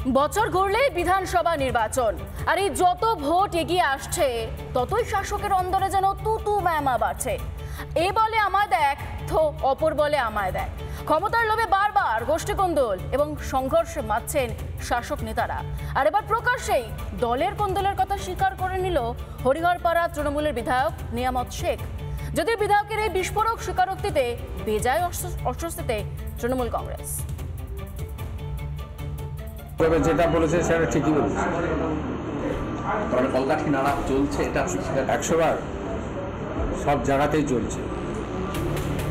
বছর ঘুরলেই বিধানসভা নির্বাচন, আর এই যত ভোট এগিয়ে আসছে ততই শাসকের অন্দরে যেন তুতু ম্যামা বাড়ছে। এ বলে আমায় দেখ, তো অপর বলে আমায় দেখ। ক্ষমতার লোভে বারবার গোষ্ঠীকোন্দল এবং সংঘর্ষে মাতছেন শাসক নেতারা। আর এবার প্রকাশ্যেই দলের কোন্দলের কথা স্বীকার করে নিল হরিহরপাড়া তৃণমূলের বিধায়ক নিয়ামত শেখ। যদিও বিধায়কের এই বিস্ফোরক স্বীকারোক্তিতে বেজায় অস্বস্তিতে তৃণমূল কংগ্রেস। যেটা বলেছে সেটা ঠিকই বলেছে। কলকাঠি নাড়া চলছে, এটা 100 বার সব জায়গাতেই চলছে।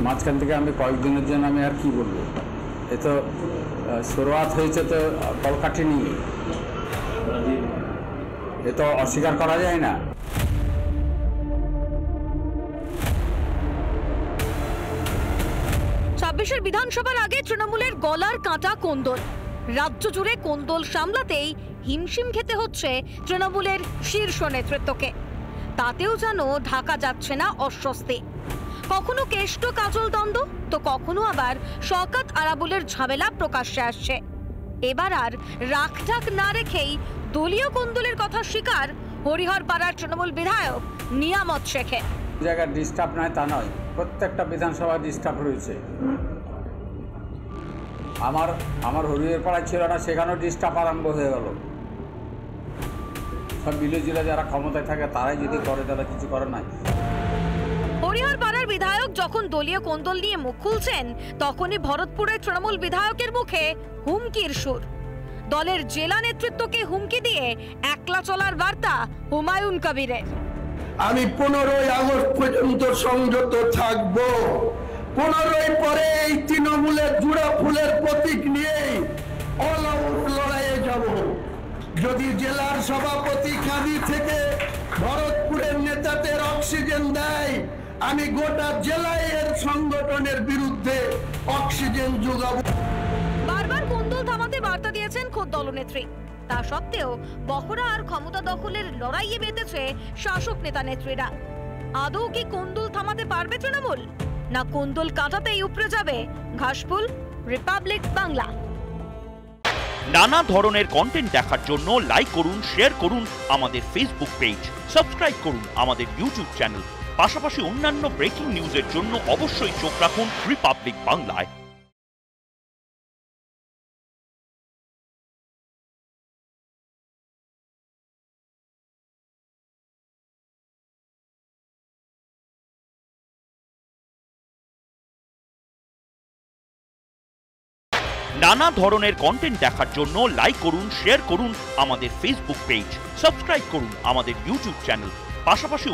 মাঝখান থেকে আমি কয়েকদিনের জন্য আমি আর কি বলবো, এ তো শুরুয়াত হয়েছে তো কলকাঠি নিয়ে, এ তো অস্বীকার করা যায় না। ছাব্বিশের বিধানসভার আগে তৃণমূলের গলার কাঁটা কোন্দল। রাজ্য জুড়ে কোন্দল সামলাতেই হিমশিম খেতে হচ্ছে তৃণমূলের শীর্ষ নেতৃত্বকে। তাতেও যেন ঢাকা যাচ্ছে না অস্বস্তি। কখনো কেষ্ট কাজল দ্বন্দ্ব, তো কখনো আবার শওকত আরাবুলের ঝামেলা প্রকাশ্যে আসছে। এবার আর রাখঢাক না রেখেই দলীয় কোন্দলের কথা স্বীকার হরিহরপাড়ার তৃণমূল বিধায়ক নিয়ামত শেখের। জায়গায় ডিস্টার্ব নয় তা নয়, প্রত্যেকটা বিধানসভা ডিস্টার্ব রয়েছে। আমার হরিহরপাড়ায় ছিল না, সেখানেও ডিস্টার্ব আরম্ভ হয়ে গেল। সব বিলেজিরা যারা ক্ষমতায় থাকে তারাই যদি করে, তারা কিছু করে নাই। হরিহরপাড়ার বিধায়ক যখন দলীয় কোন্দল নিয়ে মুখ খুলছেন, তখনই ভরতপুরের তৃণমূল বিধায়কের মুখে হুমকির সুর। দলের জেলা নেতৃত্বকে হুমকি দিয়ে একলা চলার বার্তা হুমায়ুন কবিরের। আমি 15ই আগস্ট পর্যন্ত সংযত থাকব। 15ই পরে এই তৃণমূলের জোড়া ফুলের প্রতীক নিয়ে অল আউট লড়াইয়ে যাব। যদি জেলার সভাপতি কাঁদি থেকে ভরতপুরের নেতাদের অক্সিজেন দেয়, আমি গোটা জেলায় এর সংগঠনের বিরুদ্ধে অক্সিজেন যোগাবো। বারবার কোন্দল থামাতে বার্তা দিয়েছেন খোদ দলনেত্রী। তা সত্ত্বেও বহরা আর ক্ষমতা দখলের লড়াইয়ে মেতেছে শাসক নেতা নেত্রীরা। আদৌ কি কোন্দল থামাতে পারবে তৃণমূল, না কোন্দল কাটাতেই উপড়ে যাবে ঘাসফুল? রিপাবলিক বাংলা। নানা ধরনের কন্টেন্ট দেখার জন্য লাইক করুন, শেয়ার করুন আমাদের ফেসবুক পেজ, সাবস্ক্রাইব করুন আমাদের ইউটিউব চ্যানেল। পাশাপাশি অন্যান্য ব্রেকিং নিউজের জন্য অবশ্যই চোখ রাখুন রিপাবলিক বাংলায়। নানা ধরনের কন্টেন্ট দেখার জন্য লাইক করুন, শেয়ার করুন আমাদের ফেসবুক পেজ, সাবস্ক্রাইব করুন আমাদের ইউটিউব চ্যানেল। পাশাপাশি